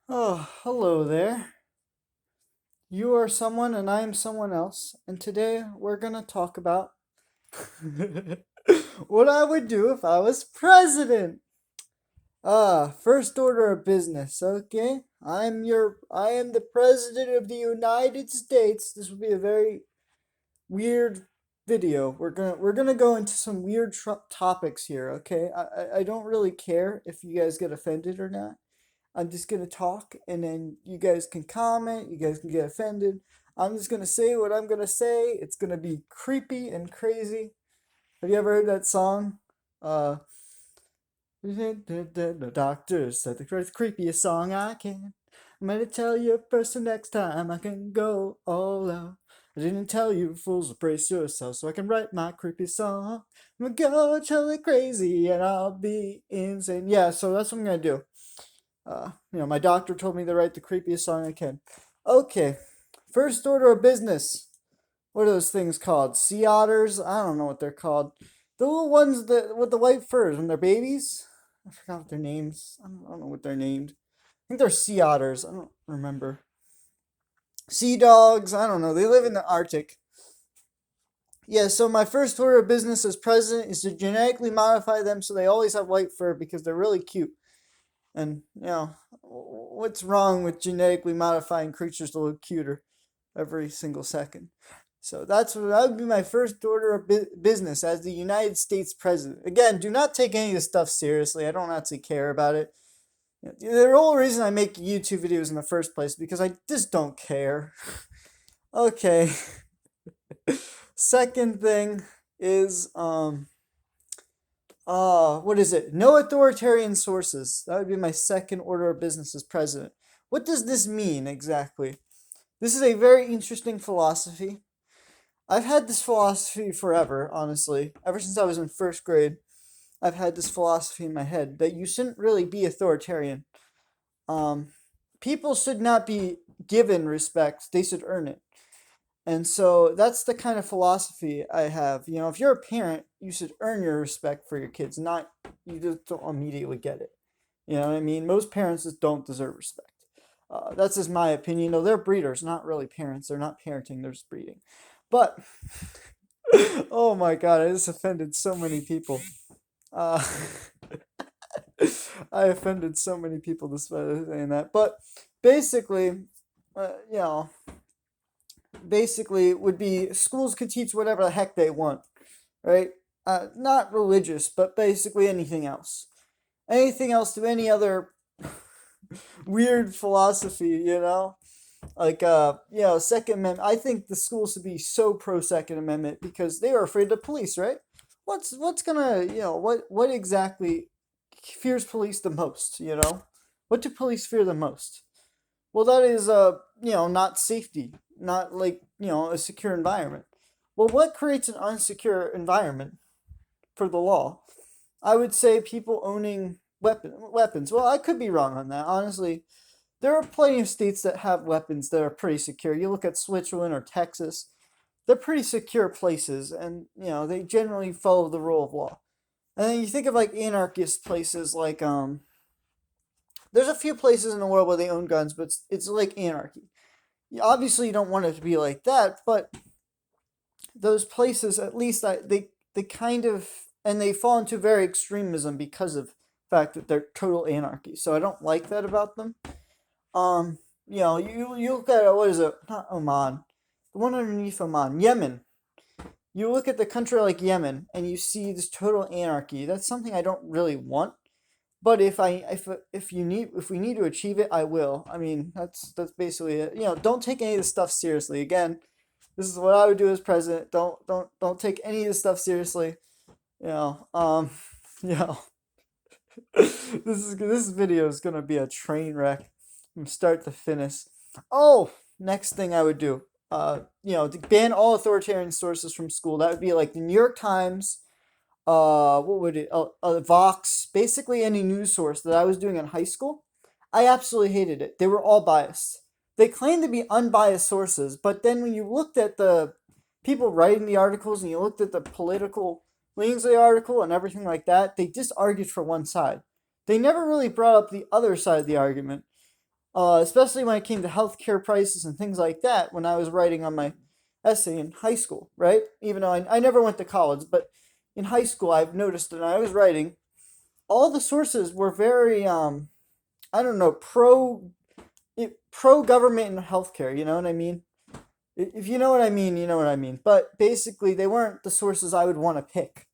Oh, hello there. You are someone and I am someone else, and today we're gonna talk about what I would do if I was president. First order of business, okay? I am the president of the United States. This will be a very weird video. We're gonna go into some weird topics here, okay? I don't really care if you guys get offended or not. I'm just gonna talk and then you guys can comment, you guys can get offended. I'm just gonna say what I'm gonna say. It's gonna be creepy and crazy. Have you ever heard that song? Uh, the doctor said the creepiest song I can. I'm gonna tell you first and next time I can go all out. I didn't tell you fools to brace yourself so I can write my creepy song. I'm gonna go tell it crazy and I'll be insane. Yeah, so that's what I'm gonna do. My doctor told me to write the creepiest song I can. Okay, first order of business. What are those things called? Sea otters? I don't know what they're called. The little ones that with the white furs when they're babies. I forgot what their names. I don't know what they're named. I think they're sea otters. I don't remember. Sea dogs. I don't know. They live in the Arctic. Yeah, so my first order of business as president is to genetically modify them so they always have white fur because they're really cute. And, what's wrong with genetically modifying creatures to look cuter every single second? So that would be my first order of business as the United States president. Again, do not take any of this stuff seriously. I don't actually care about it. The whole reason I make YouTube videos in the first place because I just don't care. Okay. Second thing is what is it? No authoritarian sources. That would be my second order of business as president. What does this mean exactly? This is a very interesting philosophy. I've had this philosophy forever, honestly. Ever since I was in first grade, I've had this philosophy in my head that you shouldn't really be authoritarian. Um, People should not be given respect, they should earn it. And so that's the kind of philosophy I have. If you're a parent, you should earn your respect for your kids, not you just don't immediately get it. You know what I mean? Most parents just don't deserve respect. That's just my opinion. No, they're breeders, not really parents. They're not parenting, they're just breeding. But, oh my god, I just offended so many people. Uh, I offended so many people despite saying that. But basically, uh, you know, basically would be schools could teach whatever the heck they want, right? Not religious, but basically anything else. Anything else to any other weird philosophy, Second Amendment. I think the schools should be so pro Second Amendment because they are afraid of the police, right? What's gonna, what exactly fears police the most, What do police fear the most? Well, that is, not safety, not like, a secure environment. Well, what creates an unsecure environment for the law? I would say people owning weapons. Well, I could be wrong on that. Honestly, there are plenty of states that have weapons that are pretty secure. You look at Switzerland or Texas, they're pretty secure places, and they generally follow the rule of law. And then you think of like anarchist places, like there's a few places in the world where they own guns, but it's like anarchy. Obviously, you don't want it to be like that, but those places, at least, they kind of and they fall into very extremism because of the fact that they're total anarchy. So I don't like that about them. Um, you look at what is it? Not Oman, the one underneath Oman, Yemen. You look at the country like Yemen, and you see this total anarchy. That's something I don't really want. But if we need to achieve it, I will. I mean, that's basically it. Don't take any of this stuff seriously. Again, this is what I would do as president. Don't take any of this stuff seriously. You know, um, you know, this video is gonna be a train wreck from start to finish. Oh, next thing I would do, to ban all authoritarian sources from school. That would be like the New York Times, what would it, Vox, basically any news source that I was doing in high school. I absolutely hated it. They were all biased. They claimed to be unbiased sources, but then when you looked at the people writing the articles and you looked at the political leanings of the article and everything like that, they just argued for one side. They never really brought up the other side of the argument. especially when it came to healthcare prices and things like that when I was writing on my essay in high school, right? Even though I never went to college, but in high school, I've noticed that when I was writing, all the sources were very, I don't know, pro government and healthcare. You know what I mean? If you know what I mean, you know what I mean. But basically, they weren't the sources I would want to pick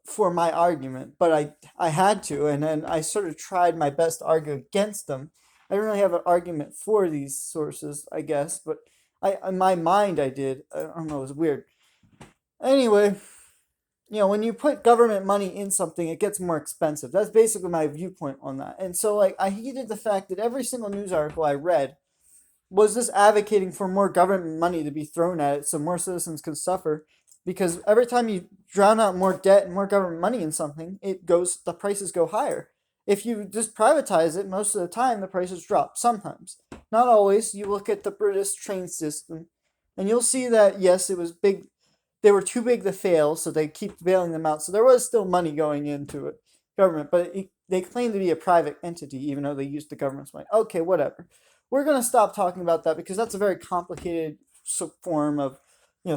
for my argument, but I had to, and then I sort of tried my best to argue against them. I didn't really have an argument for these sources, I guess, but in my mind I did. I don't know, it was weird. Anyway, when you put government money in something, it gets more expensive. That's basically my viewpoint on that. And so, like, I hated the fact that every single news article I read was just advocating for more government money to be thrown at it so more citizens can suffer. Because every time you drown out more debt and more government money in something, the prices go higher. If you just privatize it, most of the time the prices drop. Sometimes, not always. You look at the British train system, and you'll see that yes, it was big. They were too big to fail, so they keep bailing them out. So there was still money going into it, government, but they claim to be a private entity, even though they used the government's money. Okay, whatever. We're gonna stop talking about that because that's a very complicated form of,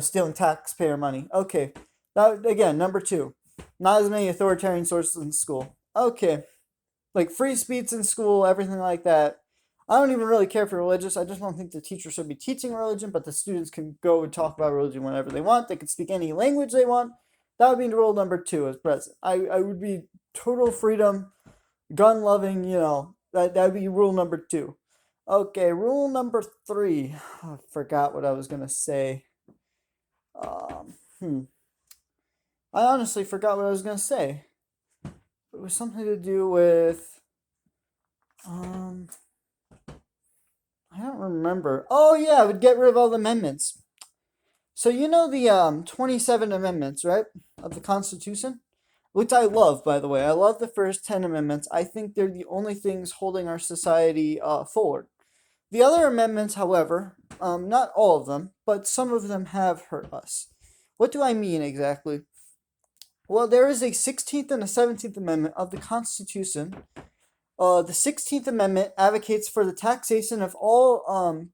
stealing taxpayer money. Okay, that again, number two, not as many authoritarian sources in school. Okay, like free speech in school, everything like that. I don't even really care for religious. I just don't think the teacher should be teaching religion, but the students can go and talk about religion whenever they want. They can speak any language they want. That would be rule number two as president. I would be total freedom, gun loving, that would be rule number two. Okay, rule number three. I forgot what I was gonna say. Um, hmm. I honestly forgot what I was gonna say. It was something to do with um I don't remember. Oh yeah, I would get rid of all the amendments. So you know the 27 amendments, right? Of the Constitution? Which I love, by the way. I love the first 10 amendments. I think they're the only things holding our society forward. The other amendments, however, not all of them, but some of them have hurt us. What do I mean exactly? Well, there is a 16th and a 17th Amendment of the Constitution. The 16th Amendment advocates for the taxation of all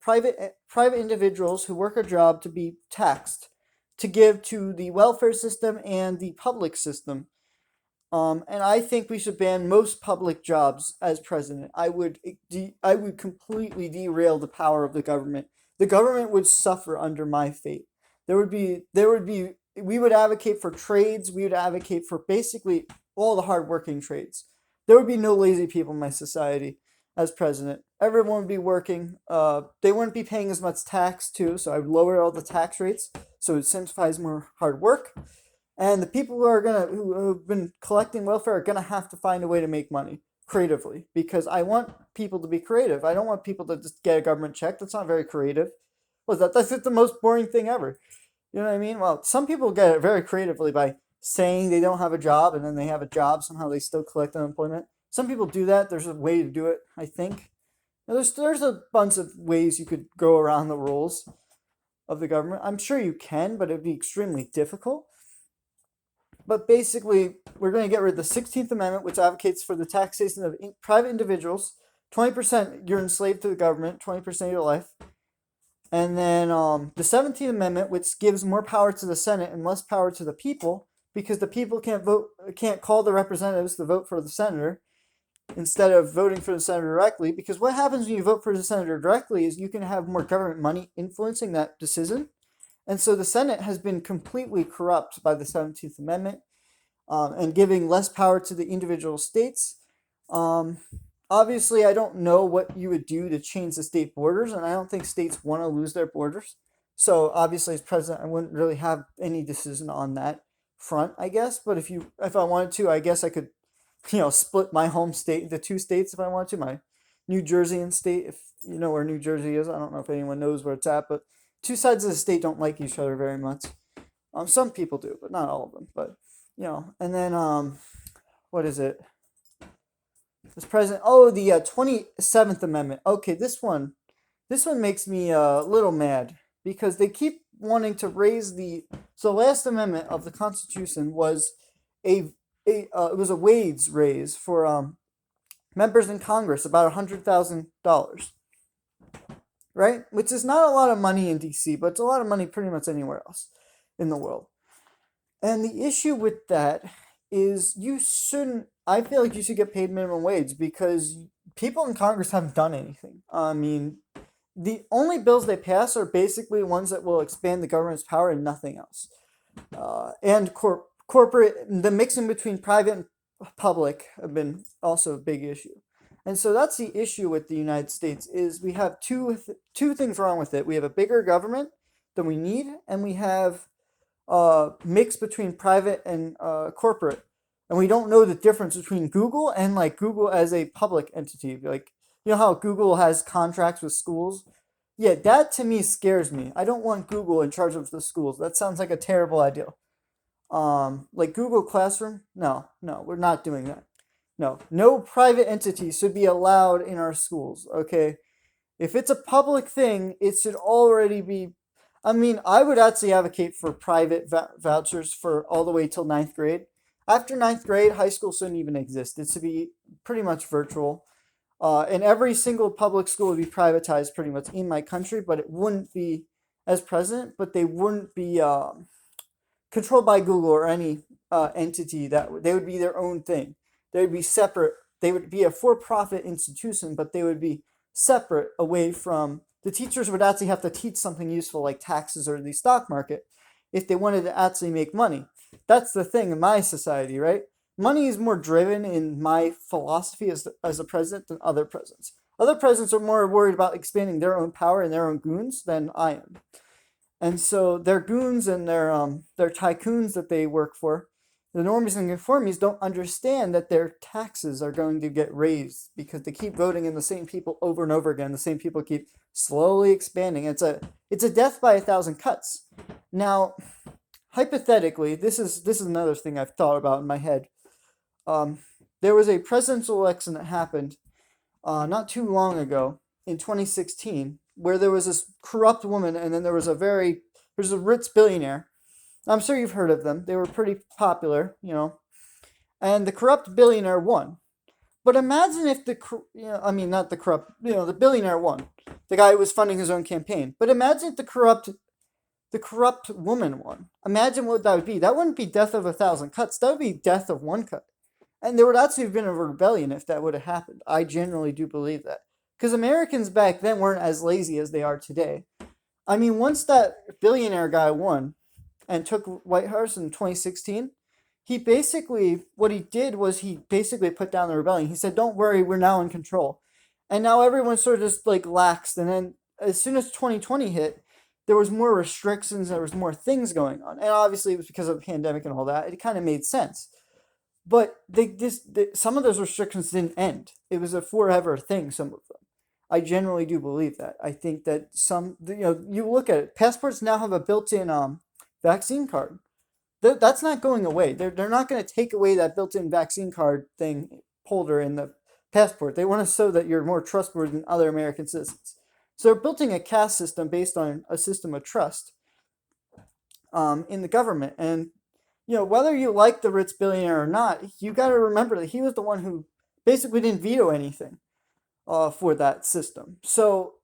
private individuals who work a job to be taxed, to give to the welfare system and the public system. And I think we should ban most public jobs as president. I would completely derail the power of the government. The government would suffer under my fate. We would advocate for trades. We would advocate for basically all the hardworking trades. There would be no lazy people in my society as president. Everyone would be working. They wouldn't be paying as much tax too, so I would lower all the tax rates so it incentivizes more hard work. And the people who have been collecting welfare are gonna have to find a way to make money creatively because I want people to be creative. I don't want people to just get a government check. That's not very creative. That's just the most boring thing ever. You know what I mean? Well, some people get it very creatively by saying they don't have a job and then they have a job. Somehow they still collect unemployment. Some people do that. There's a way to do it, I think. Now, there's a bunch of ways you could go around the rules of the government. I'm sure you can, but it'd be extremely difficult. But basically, we're going to get rid of the 16th Amendment, which advocates for the taxation of private individuals. 20% you're enslaved to the government, 20% of your life. And then the 17th Amendment, which gives more power to the Senate and less power to the people, because the people can't call the representatives to vote for the senator instead of voting for the senator directly. Because what happens when you vote for the senator directly is you can have more government money influencing that decision. And so the Senate has been completely corrupt by the 17th Amendment and giving less power to the individual states. Obviously, I don't know what you would do to change the state borders, and I don't think states want to lose their borders. So obviously, as president, I wouldn't really have any decision on that front, I guess. But if I wanted to, I guess I could, split my home state into two states if I wanted to. My New Jersey and state, if you know where New Jersey is. I don't know if anyone knows where it's at, but two sides of the state don't like each other very much. Some people do, but not all of them. But and then what is it? This president. Oh, the 27th Amendment. Okay, this one makes me a little mad because they keep wanting to raise the. So the last amendment of the Constitution was it was a wage raise for members in Congress about $100,000, right? Which is not a lot of money in DC, but it's a lot of money pretty much anywhere else in the world. And the issue with that is I feel like you should get paid minimum wage because people in Congress haven't done anything. I mean, the only bills they pass are basically ones that will expand the government's power and nothing else. And corporate, the mixing between private and public have been also a big issue. And so that's the issue with the United States is we have two things wrong with it. We have a bigger government than we need, and we have mix between private and corporate, and we don't know the difference between Google and like Google as a public entity. Like you know how Google has contracts with schools. Yeah, that to me scares me. I don't want Google in charge of the schools. That sounds like a terrible idea. Like Google Classroom. No, we're not doing that. No private entity should be allowed in our schools. Okay, if it's a public thing, it should already be. I mean, I would actually advocate for private vouchers for all the way till ninth grade. After ninth grade, high school shouldn't even exist. It should be pretty much virtual. And every single public school would be privatized pretty much in my country, but it wouldn't be as present, but they wouldn't be controlled by Google or any entity they would be their own thing. They would be separate. They would be a for-profit institution, but they would be separate away from the teachers would actually have to teach something useful like taxes or the stock market if they wanted to actually make money. That's the thing in my society, right? Money is more driven in my philosophy as a president than other presidents. Other presidents are more worried about expanding their own power and their own goons than I am. And so their goons and their tycoons that they work for, the normies and conformies don't understand that their taxes are going to get raised because they keep voting in the same people over and over again. The same people keep slowly expanding. It's a death by 1,000 cuts. Now, hypothetically, this is another thing I've thought about in my head. There was a presidential election that happened not too long ago in 2016 where there was this corrupt woman and then there was a rich billionaire. I'm sure you've heard of them. They were pretty popular, and the corrupt billionaire won. But imagine if the billionaire won. The guy who was funding his own campaign. But imagine if the corrupt woman won. Imagine what that would be. That wouldn't be death of 1,000 cuts. That would be death of one cut. And there would actually have been a rebellion if that would have happened. I generally do believe that. Because Americans back then weren't as lazy as they are today. I mean, once that billionaire guy won and took White House in 2016, what he did was he basically put down the rebellion. He said, don't worry, we're now in control. And now everyone sort of just like laxed. And then as soon as 2020 hit, there was more restrictions, there was more things going on. And obviously it was because of the pandemic and all that. It kind of made sense. But some of those restrictions didn't end. It was a forever thing, some of them. I generally do believe that. I think that you look at it, passports now have a built-in vaccine card. That's not going away. They're not going to take away that built-in vaccine card thing holder in the passport. They want to show that you're more trustworthy than other American citizens. So they're building a caste system based on a system of trust in the government. And whether you like the rich billionaire or not, you got to remember that he was the one who basically didn't veto anything for that system. So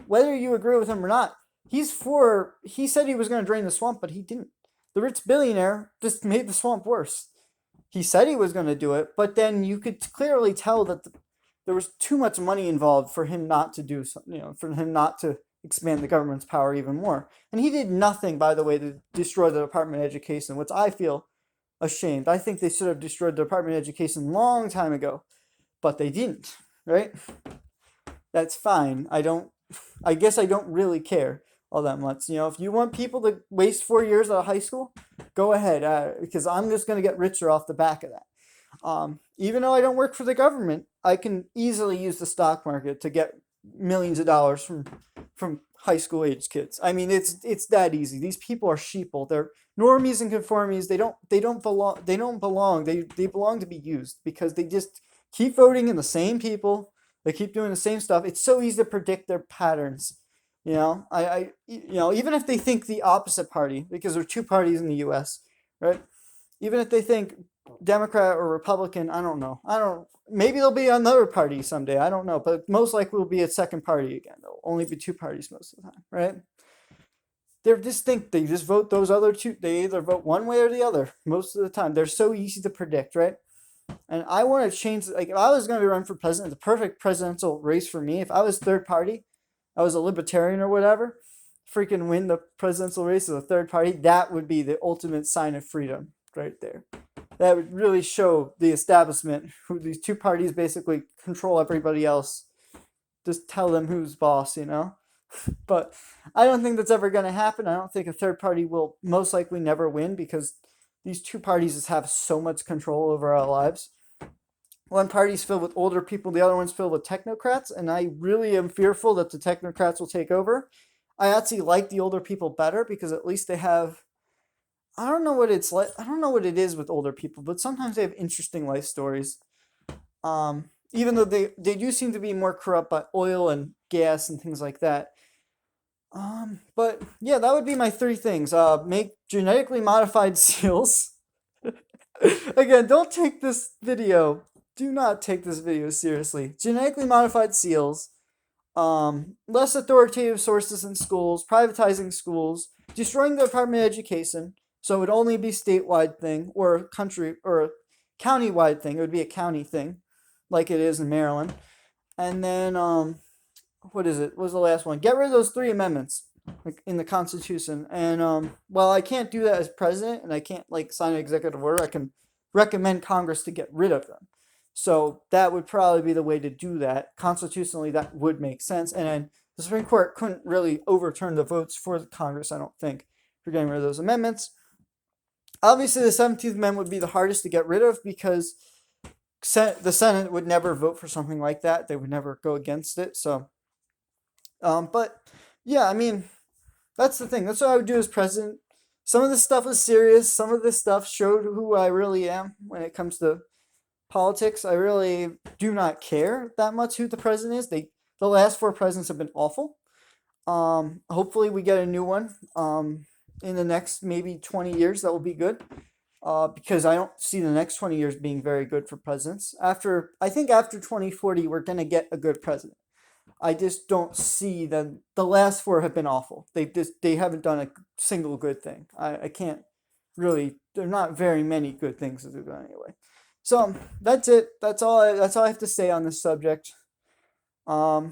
whether you agree with him or not, he said he was going to drain the swamp, but he didn't. The rich billionaire just made the swamp worse. He said he was going to do it, but then you could clearly tell that there was too much money involved for him not to do something, for him not to expand the government's power even more. And he did nothing, by the way, to destroy the Department of Education, which I feel ashamed. I think they should have destroyed the Department of Education a long time ago, but they didn't, right? That's fine. I guess I don't really care all that much. If you want people to waste 4 years out of high school, go ahead, because I'm just going to get richer off the back of that. Even though I don't work for the government, I can easily use the stock market to get millions of dollars from high school age kids. I mean, it's that easy. These people are sheeple. They're normies and conformies. They don't belong. They belong to be used because they just keep voting in the same people. They keep doing the same stuff. It's so easy to predict their patterns. Even if they think the opposite party, because there are two parties in the U.S., right? Even if they think Democrat or Republican, I don't know. Maybe there'll be another party someday. I don't know, but most likely will be a second party again. There'll only be two parties most of the time, right? They're distinct. They just vote those other two. They either vote one way or the other most of the time. They're so easy to predict, right? And I want to change. Like, if I was going to run for president, the perfect presidential race for me, if I was third party, I was a libertarian or whatever, freaking win the presidential race as a third party, that would be the ultimate sign of freedom right there. That would really show the establishment who these two parties basically control everybody else. Just tell them who's boss, you know? But I don't think that's ever going to happen. I don't think a third party will most likely never win because these two parties just have so much control over our lives. One party's filled with older people, the other one's filled with technocrats, and I really am fearful that the technocrats will take over. I actually like the older people better because at least they have, I don't know what it's like. I don't know what it is with older people, but sometimes they have interesting life stories. Even though they do seem to be more corrupt by oil and gas and things like that. But yeah, that would be my three things. Make genetically modified seals. Again, don't take this video. Do not take this video seriously. Genetically modified seals. Less authoritative sources in schools, privatizing schools, destroying the Department of Education, so it would only be statewide thing or a country or a county-wide thing. It would be a county thing, like it is in Maryland. And then what is it? What was the last one? Get rid of those three amendments like in the Constitution. And well, I can't do that as president, and I can't like sign an executive order. I can recommend Congress to get rid of them. So that would probably be the way to do that. Constitutionally, that would make sense. And then the Supreme Court couldn't really overturn the votes for the Congress, I don't think, for getting rid of those amendments. Obviously, the 17th Amendment would be the hardest to get rid of because the Senate would never vote for something like that. They would never go against it. So, but yeah, I mean, that's the thing. That's what I would do as president. Some of this stuff is serious. Some of this stuff showed who I really am when it comes to politics. I really do not care that much who the president is. The last four presidents have been awful. Hopefully we get a new one. In the next maybe 20 years that will be good. Because I don't see the next 20 years being very good for presidents. I think after 2040 we're gonna get a good president. I just don't see that the last four have been awful. They haven't done a single good thing. I can't really. There are not very many good things to do anyway. So that's it. That's all I have to say on this subject. You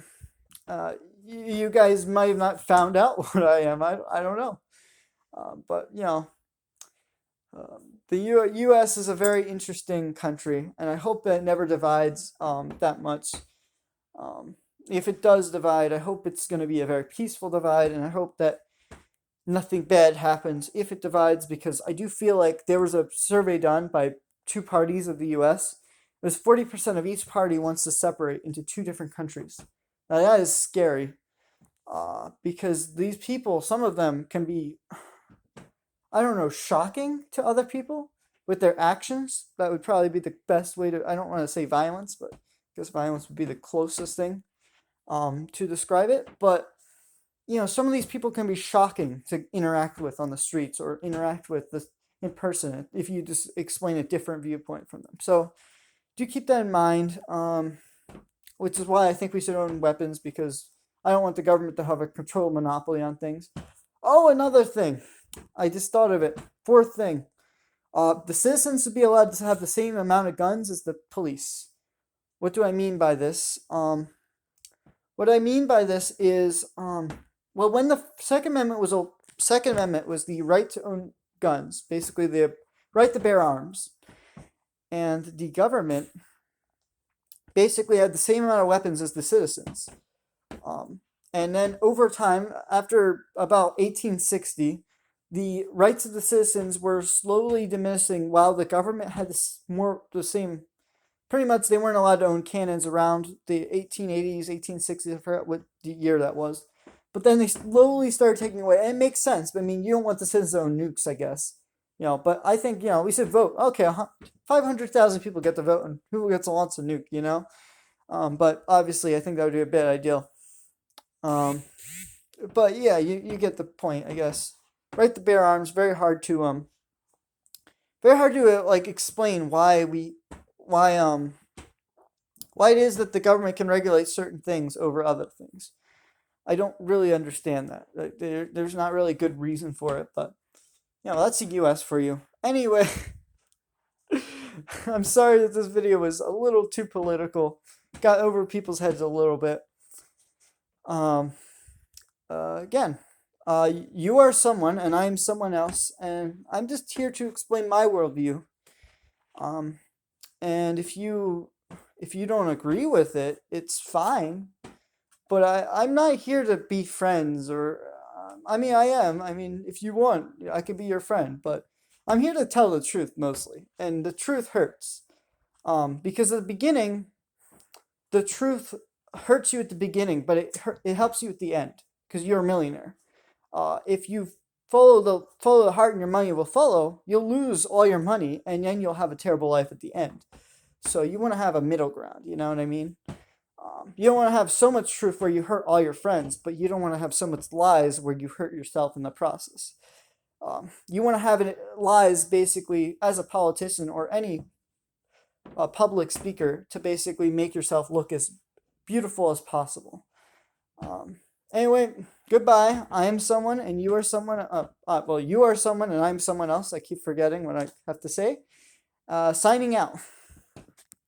guys might have not found out what I am. I don't know. But you know, the U.S. is a very interesting country, and I hope that it never divides that much. If it does divide, I hope it's going to be a very peaceful divide, and I hope that nothing bad happens if it divides, because I do feel like there was a survey done by two parties of the U.S. It was 40% of each party wants to separate into two different countries. Now that is scary, because these people, some of them can be, I don't know, shocking to other people with their actions. That would probably be the best way to, I don't want to say violence, but I guess violence would be the closest thing to describe it. But you know, some of these people can be shocking to interact with on the streets or interact with this in person if you just explain a different viewpoint from them. So do keep that in mind, which is why I think we should own weapons, because I don't want the government to have a control monopoly on things. Oh, another thing. I just thought of it. Fourth thing. The citizens should be allowed to have the same amount of guns as the police. What do I mean by this? What I mean by this is, well, when the Second Amendment was the right to own guns, basically the right to bear arms, and the government basically had the same amount of weapons as the citizens. And then over time, after about 1860, the rights of the citizens were slowly diminishing while the government had the same. Pretty much, they weren't allowed to own cannons around the 1880s, 1860s. I forgot what year that was. But then they slowly started taking away. And it makes sense. But I mean, you don't want the citizens to own nukes, I guess. You know, but I think, you know, we should vote. Okay, 500,000 people get to vote, and who gets to launch a nuke, you know? But obviously, I think that would be a bad idea. But yeah, you get the point, I guess. Right to bear arms, very hard to like explain why Why it is that the government can regulate certain things over other things. I don't really understand that. There's not really good reason for it, but that's the U.S. for you. Anyway, I'm sorry that this video was a little too political, got over people's heads a little bit. Um, Again, you are someone and I am someone else, and I'm just here to explain my worldview. Um, and if you don't agree with it, it's fine. But I'm not here to be friends or I mean I am. I mean if you want, I can be your friend, but I'm here to tell the truth mostly. And the truth hurts. Because at the beginning, the truth hurts you at the beginning, but it helps you at the end because you're a millionaire. If you follow the heart and your money will follow, you'll lose all your money and then you'll have a terrible life at the end. So you want to have a middle ground, you know what I mean? You don't want to have so much truth where you hurt all your friends, but you don't want to have so much lies where you hurt yourself in the process. You want to have lies basically as a politician or any public speaker to basically make yourself look as beautiful as possible. Anyway, goodbye. I am someone and you are someone. Well, you are someone and I'm someone else. I keep forgetting what I have to say. Signing out.